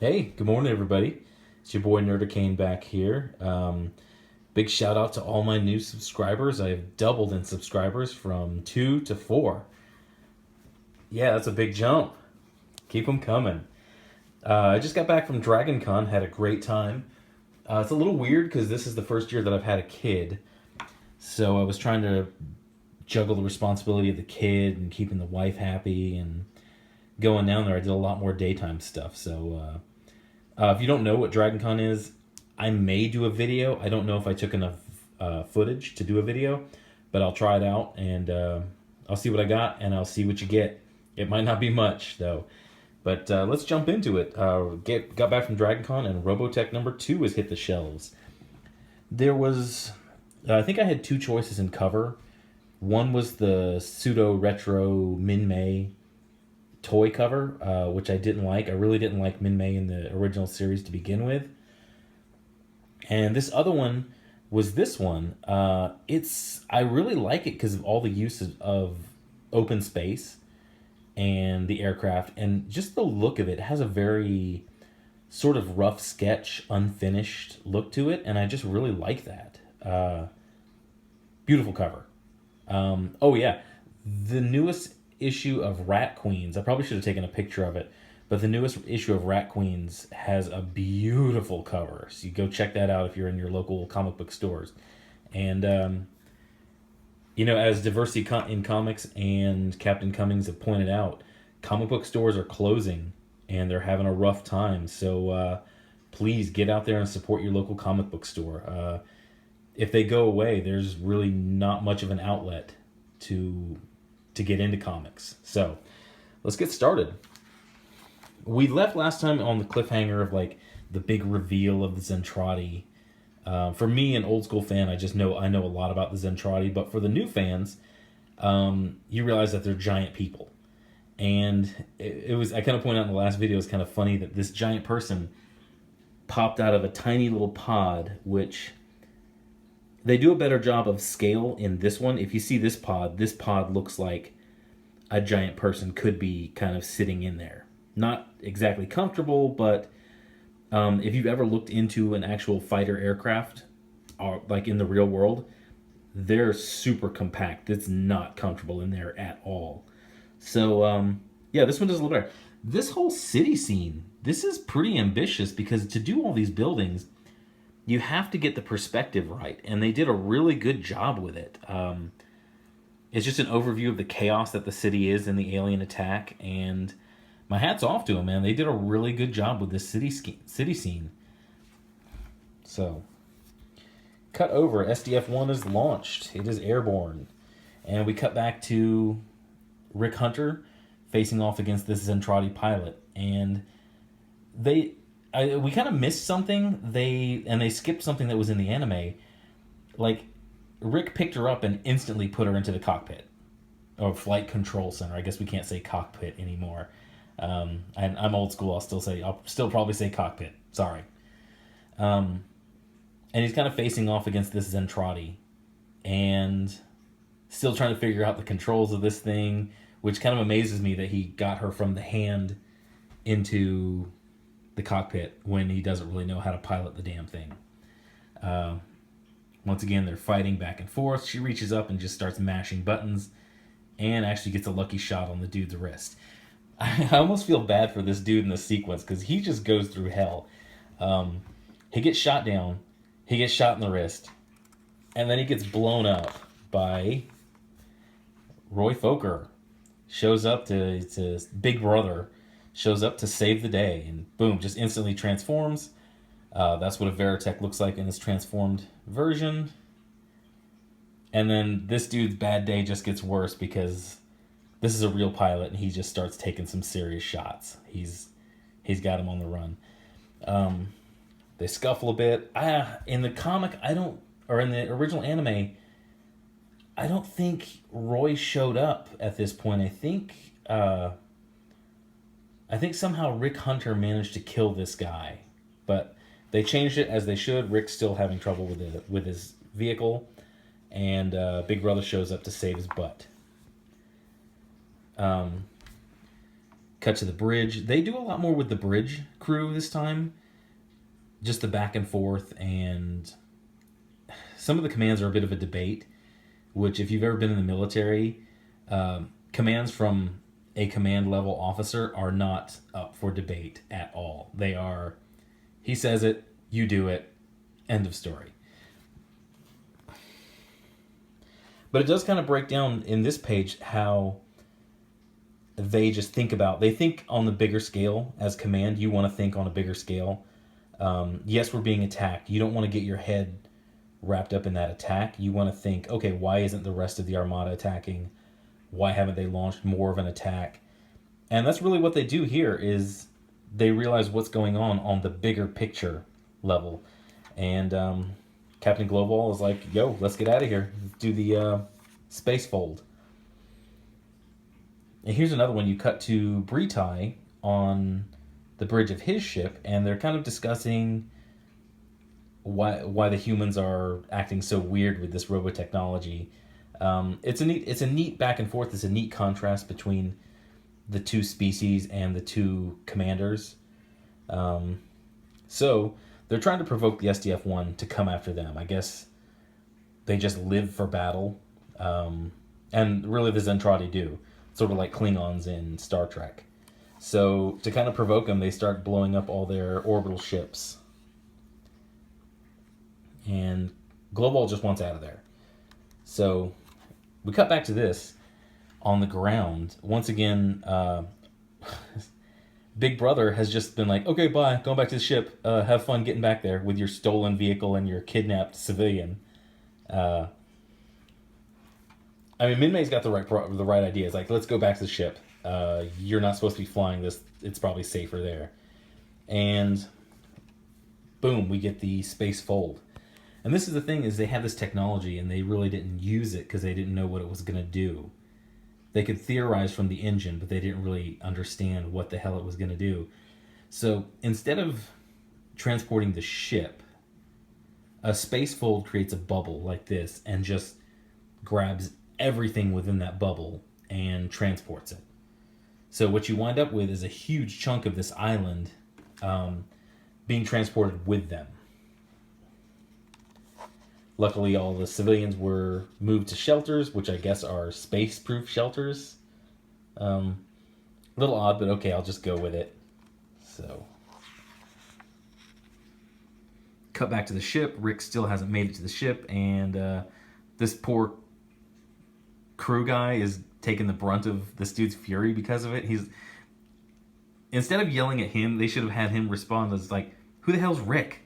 Hey, good morning, everybody. It's your boy Nerdicane back here. Big shout out to all my new subscribers. I have doubled in subscribers from 2 to 4. Yeah, that's a big jump. Keep them coming. I just got back from Dragon Con, had a great time. It's a little weird because this is the first year that I've had a kid. So I was trying to juggle the responsibility of the kid and keeping the wife happy and going down there. I did a lot more daytime stuff. So if you don't know what Dragon Con is, I may do a video. I don't know if I took enough footage to do a video, but I'll try it out and I'll see what I got and I'll see what you get. It might not be much though, but let's jump into it. Got back from Dragon Con and Robotech #2 has hit the shelves. There was, I think I had two choices in cover. One was the pseudo retro Min May toy cover, which I didn't like. I really didn't like Min May in the original series to begin with. And this other one was this one. I really like it because of all the use of open space and the aircraft and just the look of it. It has a very sort of rough sketch, unfinished look to it, and I just really like that. Beautiful cover. Oh yeah, the newest issue of Rat Queens. I probably should have taken a picture of it, but the newest issue of Rat Queens has a beautiful cover. So you go check that out if you're in your local comic book stores. And as Diversity in Comics and Captain Cummings have pointed out, comic book stores are closing and they're having a rough time. So please get out there and support your local comic book store. If they go away, there's really not much of an outlet to get into comics. So let's get started. We left last time on the cliffhanger of like the big reveal of the Zentradi. For me, an old school fan, I know a lot about the Zentradi, but for the new fans, you realize that they're giant people. And it was, I kind of pointed out in the last video, it's kind of funny that this giant person popped out of a tiny little pod, which they do a better job of scale in this one. If you see this pod looks like a giant person could be kind of sitting in there. Not exactly comfortable, but if you've ever looked into an actual fighter aircraft, or like in the real world, they're super compact. It's not comfortable in there at all. So yeah, this one does a little better. This whole city scene, this is pretty ambitious because to do all these buildings, you have to get the perspective right, and they did a really good job with it. It's just an overview of the chaos that the city is in the alien attack, and my hat's off to them, man. They did a really good job with this city scene. So, cut over. SDF-1 is launched. It is airborne. And we cut back to Rick Hunter facing off against this Zentradi pilot. And we kind of missed something. They skipped something that was in the anime. Like, Rick picked her up and instantly put her into the cockpit. Or flight control center. I guess we can't say cockpit anymore. I'm old school. I'll still probably say cockpit. Sorry. And he's kind of facing off against this Zentradi. And still trying to figure out the controls of this thing. Which kind of amazes me that he got her from the hand into the cockpit when he doesn't really know how to pilot the damn thing. Once again, they're fighting back and forth. She reaches up and just starts mashing buttons and actually gets a lucky shot on the dude's wrist. I almost feel bad for this dude in the sequence because he just goes through hell. He gets shot down, he gets shot in the wrist, and then he gets blown up by Roy Fokker. Shows up to Big Brother, shows up to save the day, and boom, just instantly transforms. That's what a Veritech looks like in its transformed version. And then this dude's bad day just gets worse because this is a real pilot and he just starts taking some serious shots. He's got him on the run. They scuffle a bit. In the comic, in the original anime, I don't think Roy showed up at this point. I think somehow Rick Hunter managed to kill this guy, but they changed it as they should. Rick's still having trouble with his vehicle, and Big Brother shows up to save his butt. Cut Cut to the bridge. They do a lot more with the bridge crew this time. Just the back and forth, and some of the commands are a bit of a debate, which if you've ever been in the military, commands from a command level officer are not up for debate at all. They are, he says it, you do it, end of story. But it does kind of break down in this page how they just think on the bigger scale. As command, you want to think on a bigger scale. Yes, we're being attacked. You don't want to get your head wrapped up in that attack. You want to think, okay, why isn't the rest of the armada attacking? Why haven't they launched more of an attack? And that's really what they do here, is they realize what's going on the bigger picture level. And Captain Global is like, yo, let's get out of here. Do the space fold. And here's another one. You cut to Bretai on the bridge of his ship, and they're kind of discussing why the humans are acting so weird with this robotechnology. It's a neat back and forth. It's a neat contrast between the two species and the two commanders. So they're trying to provoke the SDF-1 to come after them. I guess they just live for battle, and really the Zentradi do, sort of like Klingons in Star Trek. So to kind of provoke them, they start blowing up all their orbital ships. And Global just wants out of there. So we cut back to this on the ground. Once again, Big Brother has just been like, okay, bye, going back to the ship. Have fun getting back there with your stolen vehicle and your kidnapped civilian. I mean, Minmay's got the right idea. It's like, let's go back to the ship. You're not supposed to be flying this. It's probably safer there. And boom, we get the space fold. And this is the thing, is they have this technology and they really didn't use it because they didn't know what it was going to do. They could theorize from the engine, but they didn't really understand what the hell it was going to do. So instead of transporting the ship, a space fold creates a bubble like this and just grabs everything within that bubble and transports it. So what you wind up with is a huge chunk of this island being transported with them. Luckily, all the civilians were moved to shelters, which I guess are space-proof shelters. A little odd, but okay, I'll just go with it. So, cut back to the ship. Rick still hasn't made it to the ship, and this poor crew guy is taking the brunt of this dude's fury because of it. Instead of yelling at him, they should have had him respond as like, who the hell's Rick?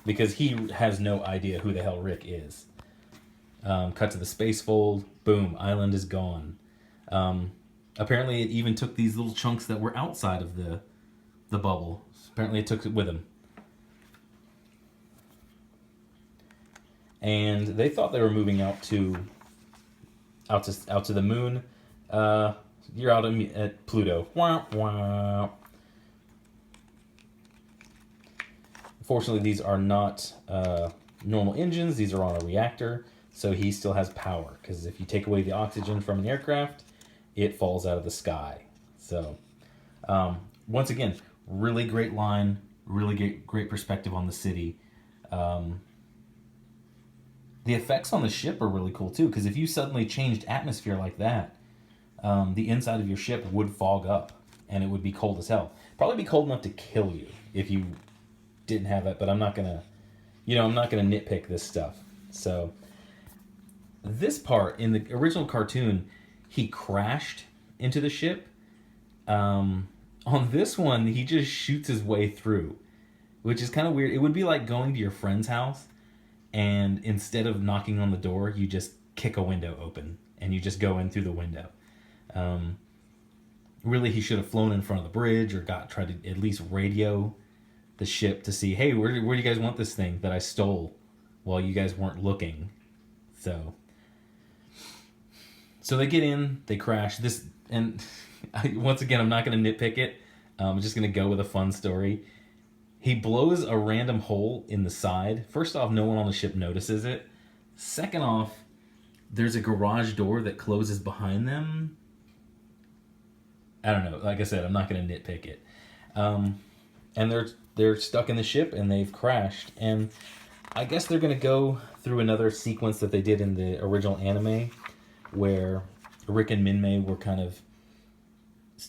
Because he has no idea who the hell Rick is. Cut to the space fold. Boom, island is gone. Apparently it even took these little chunks that were outside of the bubble. Apparently it took it with him. And they thought they were moving out to the moon. You're out at Pluto. Wah, wah. Fortunately, these are not normal engines. These are on a reactor, so he still has power. Because if you take away the oxygen from an aircraft, it falls out of the sky. So, once again, really great line, really great perspective on the city. The effects on the ship are really cool too, because if you suddenly changed atmosphere like that, the inside of your ship would fog up, and it would be cold as hell. Probably be cold enough to kill you if you didn't have that, but I'm not gonna nitpick this stuff. So this part in the original cartoon, he crashed into the ship. On this one, he just shoots his way through, which is kind of weird. It would be like going to your friend's house, and instead of knocking on the door, you just kick a window open and you just go in through the window. Really, he should have flown in front of the bridge or tried to at least radio the ship to see, hey, where do you guys want this thing that I stole while you guys weren't looking? So they get in, they crash this, and once again, I'm not going to nitpick it. I'm just going to go with a fun story. He blows a random hole in the side. First off, no one on the ship notices it. Second off, there's a garage door that closes behind them. I don't know. Like I said, I'm not going to nitpick it. Um, and they're stuck in the ship and they've crashed. And I guess they're going to go through another sequence that they did in the original anime, where Rick and Minmay were kind of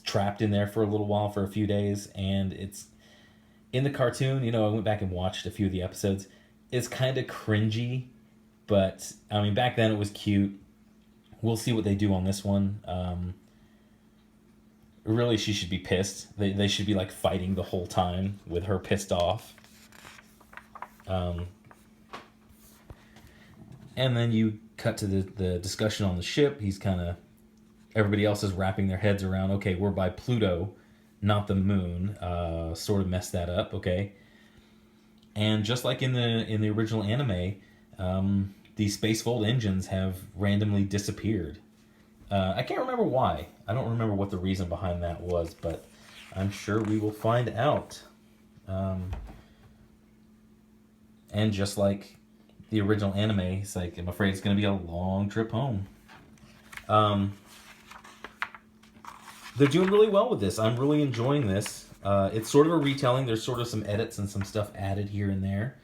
trapped in there for a little while, for a few days, and it's in the cartoon. I went back and watched a few of the episodes. It's kind of cringy, but I mean, back then it was cute. We'll see what they do on this one. Really, she should be pissed. They should be like fighting the whole time with her pissed off. Um, and then you cut to the discussion on the ship. He's kind of, everybody else is wrapping their heads around, okay, we're by Pluto, not the moon. Sort of messed that up, okay. And just like in the original anime, the Spacefold engines have randomly disappeared. I can't remember why. I don't remember what the reason behind that was, but I'm sure we will find out. And just like the original anime, it's like, I'm afraid it's going to be a long trip home. They're doing really well with this. I'm really enjoying this. It's sort of a retelling. There's sort of some edits and some stuff added here and there.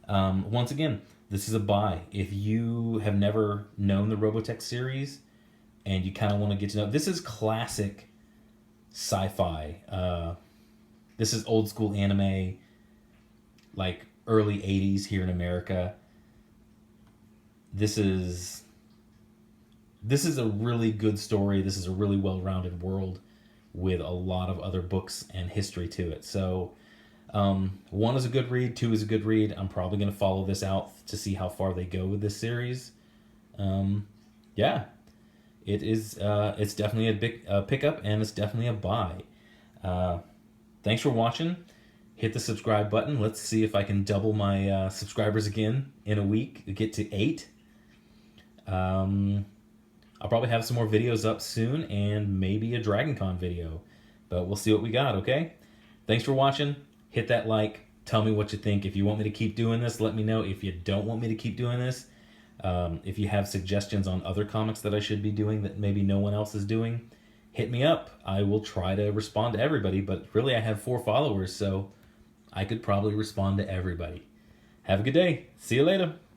Once again, this is a buy. If you have never known the Robotech series and you kind of want to get to know, this is classic sci-fi. This is old school anime, like early 80s here in America. This is a really good story. This is a really well-rounded world with a lot of other books and history to it. So, 1 is a good read, 2 is a good read. I'm probably going to follow this out to see how far they go with this series. Yeah, it is. It's definitely a big pickup, and it's definitely a buy. Thanks for watching. Hit the subscribe button. Let's see if I can double my subscribers again in a week. Get to 8. I'll probably have some more videos up soon, and maybe a Dragon Con video. But we'll see what we got, okay? Thanks for watching. Hit that like. Tell me what you think. If you want me to keep doing this, let me know. If you don't want me to keep doing this, if you have suggestions on other comics that I should be doing that maybe no one else is doing, hit me up. I will try to respond to everybody, but really I have 4 followers, so I could probably respond to everybody. Have a good day. See you later.